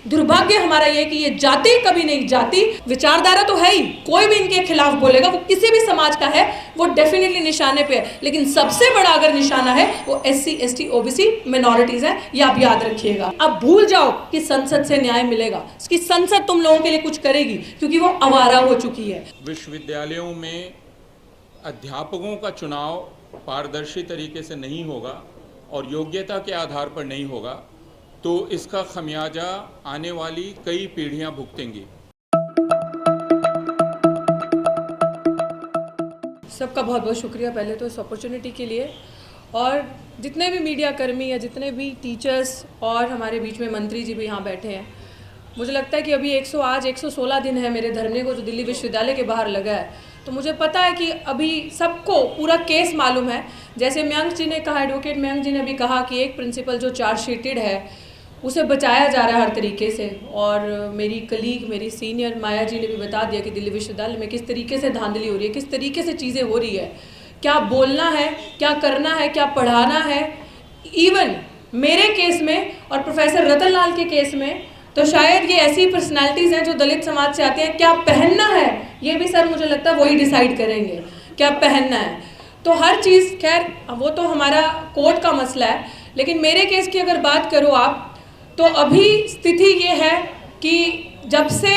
दुर्भाग्य हमारा ये कि ये जाति कभी नहीं जाती, विचारधारा तो है ही, कोई भी इनके खिलाफ बोलेगा वो किसी भी समाज का है वो डेफिनेटली निशाने पे है, लेकिन सबसे बड़ा अगर निशाना है वो SC ST OBC मिनॉरिटीज है, ये आप याद रखिएगा। अब भूल जाओ कि संसद से न्याय मिलेगा, कि संसद तुम लोगों के लिए कुछ करेगी, क्योंकि वो आवारा हो चुकी है। विश्वविद्यालयों में अध्यापकों का चुनाव पारदर्शी तरीके से नहीं होगा और योग्यता के आधार पर नहीं होगा तो इसका खमियाजा आने वाली कई पीढ़ियां भुगतेंगी। सबका बहुत बहुत शुक्रिया पहले तो इस अपॉर्चुनिटी के लिए, और जितने भी मीडिया कर्मी या जितने भी टीचर्स और हमारे बीच में मंत्री जी भी यहाँ बैठे हैं, मुझे लगता है कि अभी आज 116 दिन है मेरे धरने को जो दिल्ली विश्वविद्यालय के बाहर लगा है, तो मुझे पता है कि अभी सबको पूरा केस मालूम है। जैसे मयंक जी ने कहा, एडवोकेट मयंक जी ने भी कहा कि एक प्रिंसिपल जो चार्जशीटेड है उसे बचाया जा रहा है हर तरीके से, और मेरी कलीग, मेरी सीनियर माया जी ने भी बता दिया कि दिल्ली विश्वविद्यालय में किस तरीके से धांधली हो रही है, किस तरीके से चीज़ें हो रही है, क्या बोलना है, क्या करना है, क्या पढ़ाना है। इवन मेरे केस में और प्रोफेसर रतन लाल के केस में तो शायद ये ऐसी पर्सनालिटीज़ हैं जो दलित समाज से आते हैं, क्या पहनना है ये भी सर मुझे लगता है वही डिसाइड करेंगे क्या पहनना है। तो हर चीज़ खैर वो तो हमारा कोर्ट का मसला है, लेकिन मेरे केस की अगर बात करो आप, तो अभी स्थिति ये है कि जब से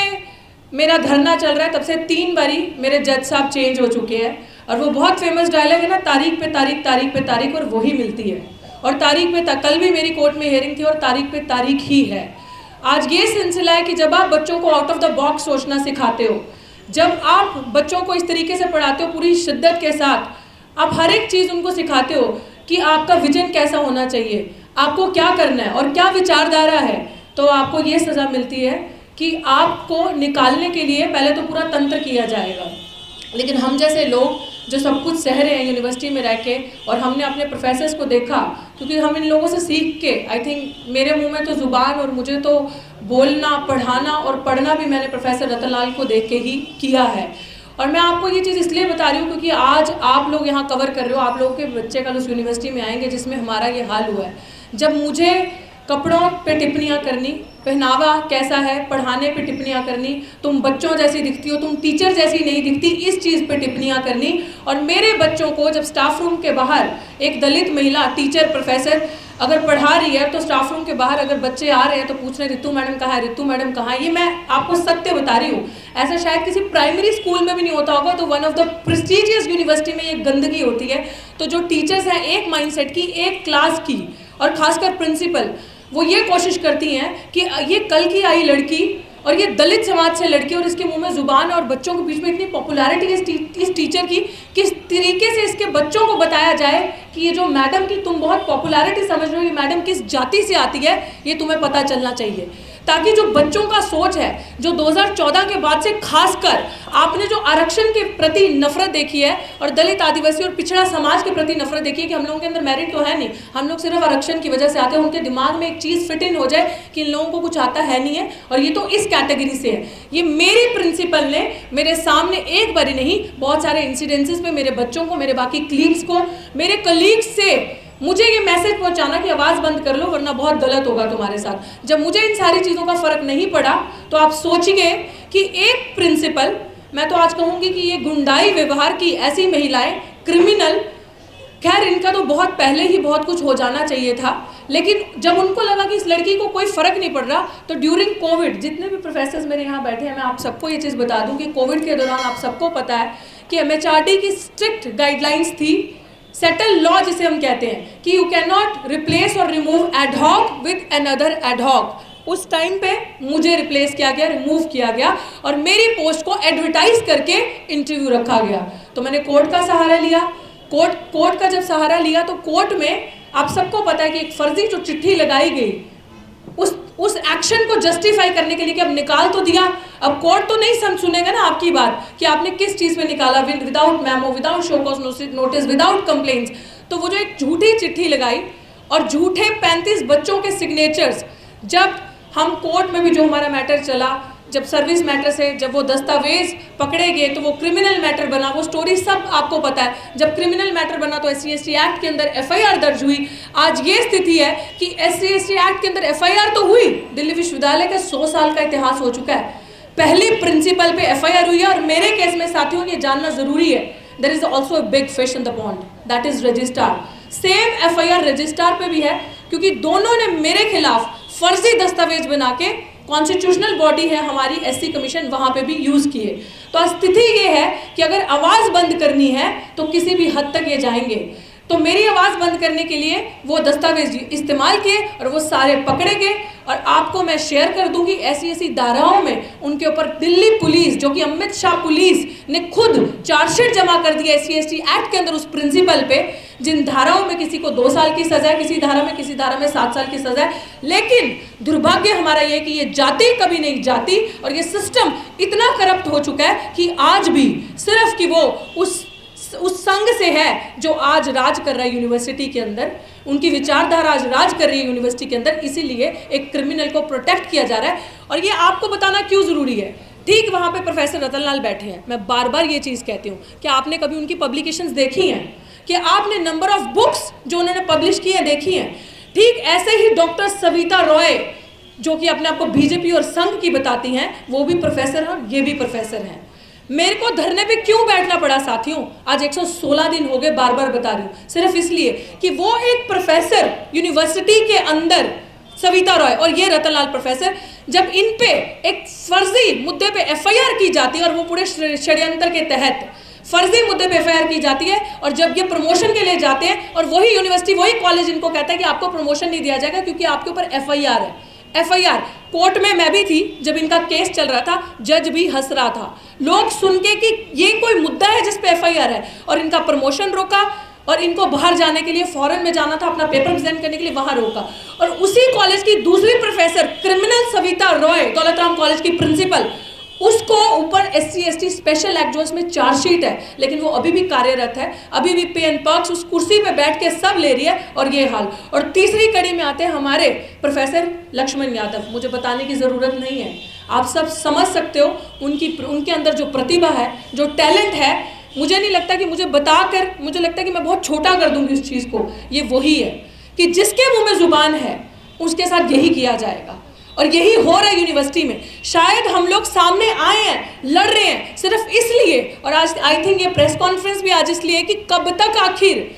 मेरा धरना चल रहा है तब से 3 बारी मेरे जज साहब चेंज हो चुके हैं, और वो बहुत फेमस डायलॉग है ना, तारीख पे तारीख, तारीख पे तारीख, और वही मिलती है। और तारीख पे कल भी मेरी कोर्ट में हियरिंग थी और तारीख पे तारीख ही है। आज ये सिलसिला है कि जब आप बच्चों को आउट ऑफ द बॉक्स सोचना सिखाते हो, जब आप बच्चों को इस तरीके से पढ़ाते हो पूरी शिद्दत के साथ, आप हर एक चीज़ उनको सिखाते हो कि आपका विजन कैसा होना चाहिए, आपको क्या करना है और क्या विचारधारा है, तो आपको ये सज़ा मिलती है कि आपको निकालने के लिए पहले तो पूरा तंत्र किया जाएगा। लेकिन हम जैसे लोग जो सब कुछ सह रहे हैं यूनिवर्सिटी में रह के, और हमने अपने प्रोफेसर्स को देखा, क्योंकि हम इन लोगों से सीख के, आई थिंक मेरे मुंह में तो ज़ुबान और मुझे तो बोलना, पढ़ाना और पढ़ना भी मैंने प्रोफेसर रतन लाल को देख के ही किया है। और मैं आपको ये चीज़ इसलिए बता रही हूँ क्योंकि आज आप लोग यहाँ कवर कर रहे हो, आप लोगों के बच्चे कल उस यूनिवर्सिटी में आएंगे जिसमें हमारा ये हाल हुआ है। जब मुझे कपड़ों पे टिप्पणियाँ करनी, पहनावा कैसा है, पढ़ाने पे टिप्पणियाँ करनी, तुम बच्चों जैसी दिखती हो, तुम टीचर जैसी नहीं दिखती, इस चीज़ पे टिप्पणियाँ करनी, और मेरे बच्चों को जब स्टाफ रूम के बाहर एक दलित महिला टीचर प्रोफेसर अगर पढ़ा रही है तो स्टाफ रूम के बाहर अगर बच्चे आ रहे हैं तो पूछ रहे रितु मैडम कहाँ है, रितु मैडम कहाँ है। ये मैं आपको सत्य बता रही हूँ, ऐसा शायद किसी प्राइमरी स्कूल में भी नहीं होता होगा। तो one of the prestigious university में ये गंदगी होती है। तो जो टीचर्स हैं एक माइंडसेट की, एक क्लास की, और खासकर प्रिंसिपल, वो ये कोशिश करती हैं कि ये कल की आई लड़की और ये दलित समाज से लड़की, और इसके मुंह में ज़ुबान, और बच्चों के बीच में इतनी पॉपुलैरिटी इस टीचर की, किस तरीके से इसके बच्चों को बताया जाए कि ये जो मैडम की तुम बहुत पॉपुलैरिटी समझ रहे हो, ये मैडम किस जाति से आती है, ये तुम्हें पता चलना चाहिए। ताकि जो बच्चों का सोच है, जो 2014 के बाद से खासकर आपने जो आरक्षण के प्रति नफरत देखी है और दलित, आदिवासी और पिछड़ा समाज के प्रति नफरत देखी है कि हम लोगों के अंदर मेरिट तो है नहीं, हम लोग सिर्फ आरक्षण की वजह से आते हैं, उनके दिमाग में एक चीज़ फिट इन हो जाए कि इन लोगों को कुछ आता है नहीं है और ये तो इस कैटेगरी से है। ये मेरी प्रिंसिपल ने मेरे सामने एक बारी नहीं, बहुत सारे इंसिडेंसेस में मेरे बच्चों को, मेरे बाकी क्लीग्स को, मेरे कलीग्स से मुझे ये मैसेज पहुंचाना कि आवाज़ बंद कर लो वरना बहुत गलत होगा तुम्हारे साथ। जब मुझे इन सारी चीज़ों का फ़र्क नहीं पड़ा तो आप सोचिए कि एक प्रिंसिपल, मैं तो आज कहूँगी कि ये गुंडाई व्यवहार की ऐसी महिलाएं, क्रिमिनल, खैर इनका तो बहुत पहले ही बहुत कुछ हो जाना चाहिए था, लेकिन जब उनको लगा कि इस लड़की को कोई फ़र्क नहीं पड़ रहा, तो ड्यूरिंग कोविड, जितने भी प्रोफेसर्स मेरे यहाँ बैठे हैं, मैं आप सबको ये चीज़ बता दूँ कि कोविड के दौरान आप सबको पता है कि MHRD की स्ट्रिक्ट गाइडलाइंस थी, सेटल लॉ जिसे हम कहते हैं, कि यू कैन नॉट रिप्लेस और remove ad hoc with another ad hoc. उस टाइम पे मुझे रिप्लेस किया गया, रिमूव किया गया, और मेरी पोस्ट को एडवर्टाइज करके इंटरव्यू रखा गया। तो मैंने कोर्ट का सहारा लिया। कोर्ट का जब सहारा लिया तो कोर्ट में आप सबको पता है कि एक फर्जी जो चिट्ठी लगाई गई, उस एक्शन को जस्टिफाई करने के लिए कि अब निकाल तो दिया, अब कोर्ट तो नहीं सुनेगा ना आपकी बात कि आपने किस चीज़ में निकाला, without memo, without show cause notice, without complaints. तो वो जो एक झूठी चिट्ठी लगाई और झूठे 35 बच्चों के सिग्नेचर्स, जब हम कोर्ट में भी जो हमारा मैटर चला, जब सर्विस मैटर से जब वो दस्तावेज पकड़े गए तो वो क्रिमिनल मैटर बना, वो स्टोरी सब आपको पता है। जब क्रिमिनल मैटर बना तो SC/ST एक्ट के अंदर FIR दर्ज हुई। आज ये स्थिति है कि SC/ST एक्ट के अंदर FIR तो हुई, दिल्ली विश्वविद्यालय का 100 साल का इतिहास हो चुका है, पहली प्रिंसिपल पे FIR हुई है। और मेरे केस में साथियों ये जानना जरूरी है, there is also a big fish in the pond, that is registrar. Same FIR registrar पे भी है, क्योंकि दोनों ने मेरे खिलाफ फर्जी दस्तावेज बना के, कॉन्स्टिट्यूशनल बॉडी है हमारी SC कमीशन, वहां पे भी यूज किए। तो स्थिति ये है कि अगर आवाज बंद करनी है तो किसी भी हद तक ये जाएंगे। तो मेरी आवाज बंद करने के लिए वो दस्तावेज इस्तेमाल किए और वो सारे पकड़े गए। और आपको मैं शेयर कर दूंगी ऐसी धाराओं में उनके ऊपर दिल्ली पुलिस, जो कि अमित शाह पुलिस ने खुद चार्जशीट जमा कर दी SC/ST एक्ट के अंदर उस प्रिंसिपल पे, जिन धाराओं में किसी को 2 साल की सजा है, किसी धारा में 7 साल की सजा है। लेकिन दुर्भाग्य हमारा ये कि ये जाति कभी नहीं जाती और ये सिस्टम इतना करप्ट हो चुका है कि आज भी सिर्फ कि वो उस संघ से है जो आज राज कर रहा है यूनिवर्सिटी के अंदर, उनकी विचारधारा आज राज कर रही है यूनिवर्सिटी के अंदर, इसीलिए एक क्रिमिनल को प्रोटेक्ट किया जा रहा है। और ये आपको बताना क्यों जरूरी है। ठीक वहाँ पे प्रोफेसर रतन लाल बैठे हैं, मैं बार बार ये चीज़ कहती हूँ कि आपने कभी उनकी पब्लिकेशंस देखी हैं, कि आपने नंबर ऑफ बुक्स जो उन्होंने पब्लिश की हैं देखी हैं। ठीक ऐसे ही डॉक्टर सविता रॉय, जो कि अपने आप को BJP और संघ की बताती हैं, वो भी प्रोफेसर हैं और ये भी प्रोफेसर हैं। मेरे को धरने पे क्यों बैठना पड़ा साथियों, आज 116 दिन हो गए, बार बार बता रही हूँ, सिर्फ इसलिए कि वो एक प्रोफेसर यूनिवर्सिटी के अंदर, सविता रॉय और ये रतन लाल प्रोफेसर, जब इन पे एक फर्जी मुद्दे पे FIR की जाती है और वो पूरे षड्यंत्र के तहत फर्जी मुद्दे पे FIR की जाती है, और जब ये प्रमोशन के लिए जाते हैं और वही यूनिवर्सिटी, वही कॉलेज इनको कहता है कि आपको प्रमोशन नहीं दिया जाएगा क्योंकि आपके ऊपर FIR है। FIR कोर्ट में मैं भी थी जब इनका केस चल रहा था, जज भी हंस रहा था, लोग सुन के कि ये कोई मुद्दा है जिस पे FIR है, और इनका प्रमोशन रोका और इनको बाहर जाने के लिए, फॉरेन में जाना था अपना पेपर प्रेजेंट करने के लिए, वहां रोका। और उसी कॉलेज की दूसरी professor criminal Savita Roy, Daulatram college की प्रिंसिपल, उसको ऊपर SC/ST स्पेशल एक्ट जो इसमें चार्जशीट है, लेकिन वो अभी भी कार्यरत है, अभी भी पे एंड पर्क्स उस कुर्सी पे बैठ के सब ले रही है, और ये हाल। और तीसरी कड़ी में आते हैं हमारे प्रोफेसर लक्ष्मण यादव, मुझे बताने की ज़रूरत नहीं है, आप सब समझ सकते हो उनके अंदर जो प्रतिभा है, जो टैलेंट है। मुझे नहीं लगता कि मुझे बताकर, मुझे लगता है कि मैं बहुत छोटा कर दूंगी उस चीज़ को। ये वही है कि जिसके मुंह में जुबान है उसके साथ यही किया जाएगा, और यही हो रहा है यूनिवर्सिटी में। शायद हम लोग सामने आए हैं, लड़ रहे हैं सिर्फ इसलिए, और आज आई थिंक ये प्रेस कॉन्फ्रेंस भी आज इसलिए कि कब तक आखिर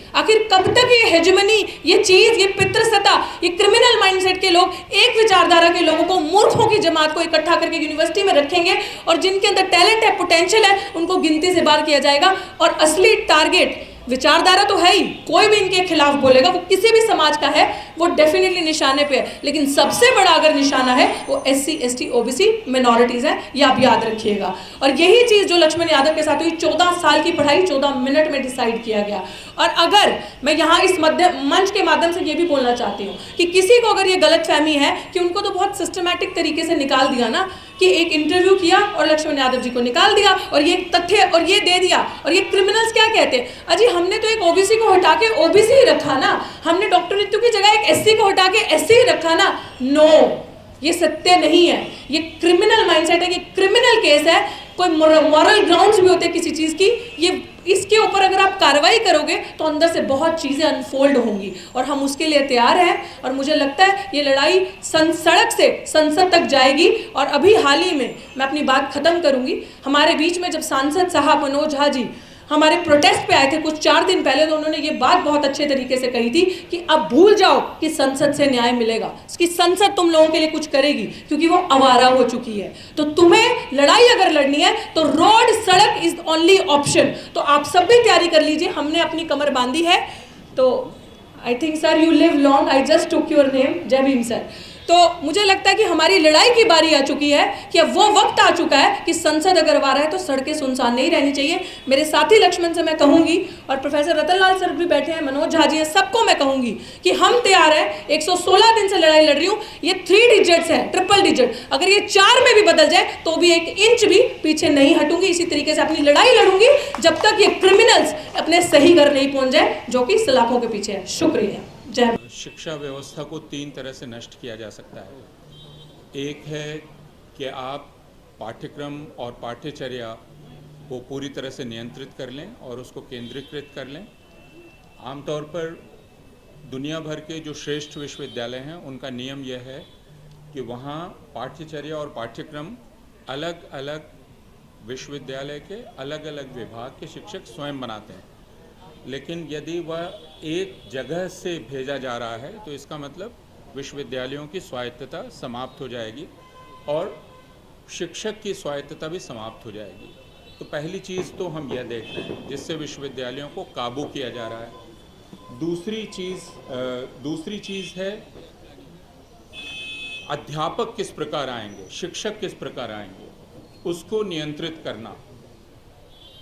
कब तक ये हेजमनी, ये चीज़, ये पितृसत्ता, ये क्रिमिनल माइंडसेट के लोग एक विचारधारा के लोगों को, मूर्खों की जमात को इकट्ठा करके यूनिवर्सिटी में रखेंगे, और जिनके अंदर टैलेंट है, पोटेंशियल है, उनको गिनती से बाहर किया जाएगा। और असली टारगेट विचारधारा तो है ही, कोई भी इनके खिलाफ बोलेगा, वो किसी भी समाज का है, वो डेफिनेटली निशाने पे है, लेकिन सबसे बड़ा अगर निशाना है वो SC/ST OBC मिनॉरिटीज है, ये आप याद रखिएगा। और यही चीज़ जो लक्ष्मण यादव के साथ हुई, 14 साल की पढ़ाई 14 मिनट में डिसाइड किया गया। और अगर मैं यहाँ इस मंच के माध्यम से ये भी बोलना चाहती हूँ कि किसी को अगर ये गलतफहमी है कि उनको तो बहुत सिस्टमैटिक तरीके से निकाल दिया ना, कि एक इंटरव्यू किया और लक्ष्मण यादव जी को निकाल दिया और ये तथ्य और ये दे दिया, और ये क्रिमिनल्स क्या कहते हैं, अजी हमने तो एक OBC को हटा के OBC ही रखा ना, हमने डॉक्टर रितु की जगह एक SC को हटा के SC ही रखा ना। नो, ये सत्य नहीं है, ये क्रिमिनल माइंडसेट है, ये क्रिमिनल केस है, कोई मॉरल ग्राउंड्स भी होते हैं किसी चीज़ की, ये इसके ऊपर अगर आप कार्रवाई करोगे तो अंदर से बहुत चीज़ें अनफोल्ड होंगी, और हम उसके लिए तैयार हैं। और मुझे लगता है ये लड़ाई सड़क से संसद तक जाएगी। और अभी हाल ही में मैं अपनी बात खत्म करूंगी, हमारे बीच में जब सांसद साहब मनोज झा जी हमारे प्रोटेस्ट पे आए थे कुछ 4 दिन पहले, तो उन्होंने ये बात बहुत अच्छे तरीके से कही थी कि अब भूल जाओ कि संसद से न्याय मिलेगा, कि संसद तुम लोगों के लिए कुछ करेगी, क्योंकि वो आवारा हो चुकी है। तो तुम्हें लड़ाई अगर लड़नी है तो रोड, सड़क इज ओनली ऑप्शन। तो आप सब भी तैयारी कर लीजिए, हमने अपनी कमर बांधी है। तो I think sir you live long, I just took your name, जय भीम सर। तो मुझे लगता है कि हमारी लड़ाई की बारी आ चुकी है, कि अब वो वक्त आ चुका है कि संसद अगर आवारा है तो सड़कें सुनसान नहीं रहनी चाहिए। मेरे साथी लक्ष्मण से मैं कहूंगी, और प्रोफेसर रतन लाल सर भी बैठे हैं, मनोज झा जी हैं, सबको मैं कहूंगी कि हम तैयार हैं। 116 दिन से लड़ाई लड़ रही हूँ, ये 3 डिजिट्स है, ट्रिपल डिजिट, अगर ये 4 में भी बदल जाए तो भी 1 इंच भी पीछे नहीं हटूंगी। इसी तरीके से अपनी लड़ाई लड़ूंगी जब तक ये क्रिमिनल्स अपने सही घर नहीं पहुंच जाए, जो कि सलाखों के पीछे है। शुक्रिया, जय। शिक्षा व्यवस्था को 3 तरह से नष्ट किया जा सकता है। एक है कि आप पाठ्यक्रम और पाठ्यचर्या को पूरी तरह से नियंत्रित कर लें और उसको केंद्रीकृत कर लें। आमतौर पर दुनिया भर के जो श्रेष्ठ विश्वविद्यालय हैं उनका नियम यह है कि वहाँ पाठ्यचर्या और पाठ्यक्रम अलग अलग विश्वविद्यालय के अलग अलग विभाग के शिक्षक स्वयं बनाते हैं, लेकिन यदि वह एक जगह से भेजा जा रहा है तो इसका मतलब विश्वविद्यालयों की स्वायत्तता समाप्त हो जाएगी और शिक्षक की स्वायत्तता भी समाप्त हो जाएगी। तो पहली चीज़ तो हम यह देख रहे हैं जिससे विश्वविद्यालयों को काबू किया जा रहा है। दूसरी चीज़ है अध्यापक किस प्रकार आएंगे, शिक्षक किस प्रकार आएंगे, उसको नियंत्रित करना।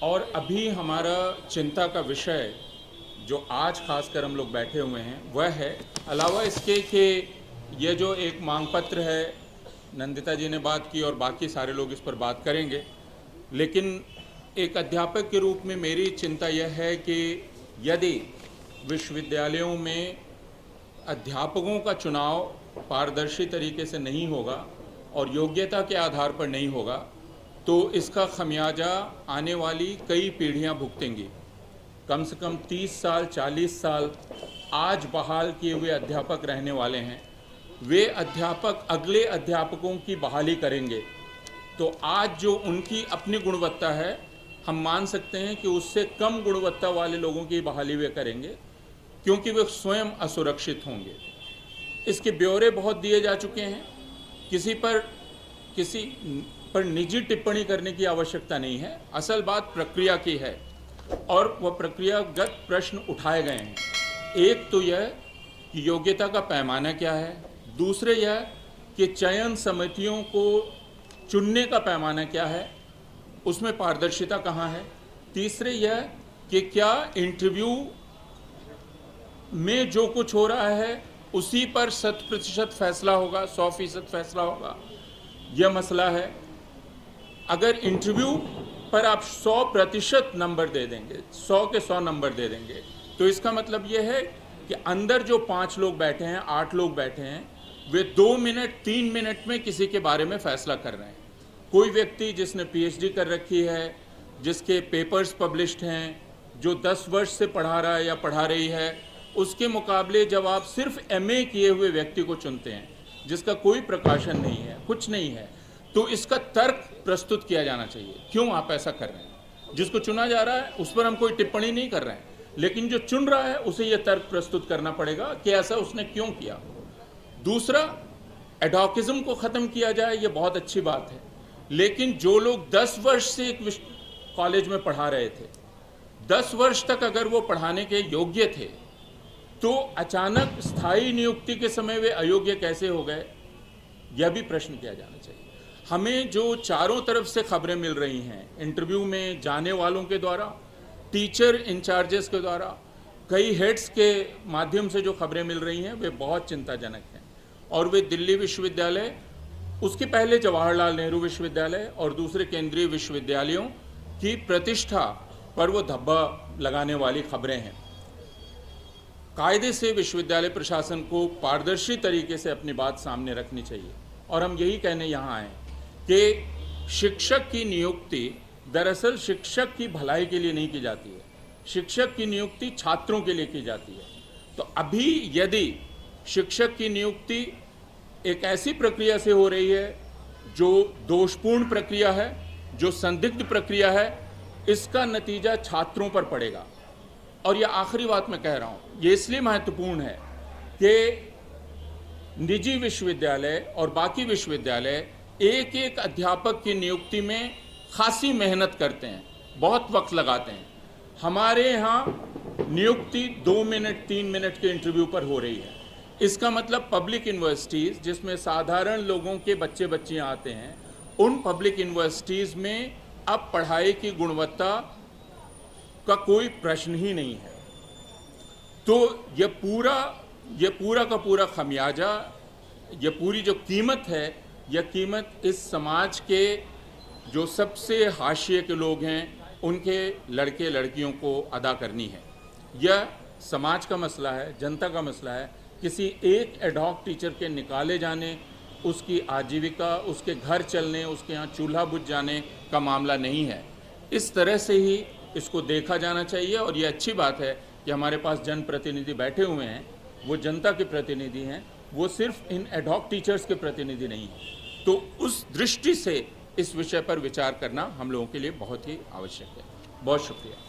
और अभी हमारा चिंता का विषय जो आज खासकर हम लोग बैठे हुए हैं वह है, अलावा इसके कि यह जो एक मांग पत्र है, नंदिता जी ने बात की और बाकी सारे लोग इस पर बात करेंगे, लेकिन एक अध्यापक के रूप में मेरी चिंता यह है कि यदि विश्वविद्यालयों में अध्यापकों का चुनाव पारदर्शी तरीके से नहीं होगा और योग्यता के आधार पर नहीं होगा तो इसका खमियाजा आने वाली कई पीढ़ियां भुगतेंगी। कम से कम 30 साल 40 साल आज बहाल किए हुए अध्यापक रहने वाले हैं, वे अध्यापक अगले अध्यापकों की बहाली करेंगे तो आज जो उनकी अपनी गुणवत्ता है हम मान सकते हैं कि उससे कम गुणवत्ता वाले लोगों की बहाली वे करेंगे, क्योंकि वे स्वयं असुरक्षित होंगे। इसके ब्यौरे बहुत दिए जा चुके हैं, किसी पर निजी टिप्पणी करने की आवश्यकता नहीं है। असल बात प्रक्रिया की है और वह प्रक्रियागत प्रश्न उठाए गए हैं। एक तो यह कि योग्यता का पैमाना क्या है, दूसरे यह कि चयन समितियों को चुनने का पैमाना क्या है, उसमें पारदर्शिता कहाँ है, तीसरे यह कि क्या इंटरव्यू में जो कुछ हो रहा है उसी पर 100% फैसला होगा, 100% फैसला होगा, यह मसला है। अगर इंटरव्यू पर आप 100% नंबर दे देंगे, 100 के 100 नंबर दे देंगे, तो इसका मतलब यह है कि अंदर जो 5 लोग बैठे हैं, 8 लोग बैठे हैं, वे 2 मिनट 3 मिनट में किसी के बारे में फैसला कर रहे हैं। कोई व्यक्ति जिसने PhD कर रखी है, जिसके पेपर्स पब्लिश्ड हैं, जो 10 वर्ष से पढ़ा रहा है या पढ़ा रही है, उसके मुकाबले जब आप सिर्फ MA किए हुए व्यक्ति को चुनते हैं जिसका कोई प्रकाशन नहीं है, कुछ नहीं है, तो इसका तर्क प्रस्तुत किया जाना चाहिए, क्यों आप ऐसा कर रहे हैं। जिसको चुना जा रहा है उस पर हम कोई टिप्पणी नहीं कर रहे हैं, लेकिन जो चुन रहा है उसे यह तर्क प्रस्तुत करना पड़ेगा कि ऐसा उसने क्यों किया। दूसरा, एडॉकिज्म को ख़त्म किया जाए, ये बहुत अच्छी बात है, लेकिन जो लोग 10 वर्ष से एक कॉलेज में पढ़ा रहे थे, 10 वर्ष तक अगर वो पढ़ाने के योग्य थे, तो अचानक स्थायी नियुक्ति के समय वे अयोग्य कैसे हो गए, यह भी प्रश्न किया जाना चाहिए। हमें जो चारों तरफ से खबरें मिल रही हैं, इंटरव्यू में जाने वालों के द्वारा, टीचर इंचार्जेस के द्वारा, कई हेड्स के माध्यम से जो खबरें मिल रही हैं, वे बहुत चिंताजनक हैं। और वे दिल्ली विश्वविद्यालय, उसके पहले जवाहरलाल नेहरू विश्वविद्यालय और दूसरे केंद्रीय विश्वविद्यालयों की प्रतिष्ठा पर वो धब्बा लगाने वाली खबरें हैं। कायदे से विश्वविद्यालय प्रशासन को पारदर्शी तरीके से अपनी बात सामने रखनी चाहिए। और हम यही कहने यहाँ आए कि शिक्षक की नियुक्ति दरअसल शिक्षक की भलाई के लिए नहीं की जाती है, शिक्षक की नियुक्ति छात्रों के लिए की जाती है। तो अभी यदि शिक्षक की नियुक्ति एक ऐसी प्रक्रिया से हो रही है जो दोषपूर्ण प्रक्रिया है, जो संदिग्ध प्रक्रिया है, इसका नतीजा छात्रों पर पड़ेगा। और यह आखिरी बात मैं कह रहा हूँ, ये इसलिए महत्वपूर्ण है कि निजी विश्वविद्यालय और बाकी विश्वविद्यालय एक एक अध्यापक की नियुक्ति में खासी मेहनत करते हैं, बहुत वक्त लगाते हैं। हमारे यहाँ नियुक्ति 2 मिनट 3 मिनट के इंटरव्यू पर हो रही है। इसका मतलब पब्लिक यूनिवर्सिटीज़ जिसमें साधारण लोगों के बच्चे बच्चियाँ आते हैं, उन पब्लिक यूनिवर्सिटीज़ में अब पढ़ाई की गुणवत्ता का कोई प्रश्न ही नहीं है। तो ये पूरा का पूरा खमियाजा, ये पूरी जो कीमत है, यह कीमत इस समाज के जो सबसे हाशिए के लोग हैं उनके लड़के लड़कियों को अदा करनी है। यह समाज का मसला है, जनता का मसला है। किसी एक एडहॉक टीचर के निकाले जाने उसकी आजीविका, उसके घर चलने, उसके यहाँ चूल्हा बुझ जाने का मामला नहीं है। इस तरह से ही इसको देखा जाना चाहिए और ये अच्छी बात है कि हमारे पास जनप्रतिनिधि बैठे हुए हैं, वो जनता के प्रतिनिधि हैं, वो सिर्फ इन एडहॉक टीचर्स के प्रतिनिधि नहीं हैं। तो उस दृष्टि से इस विषय पर विचार करना हम लोगों के लिए बहुत ही आवश्यक है। बहुत शुक्रिया।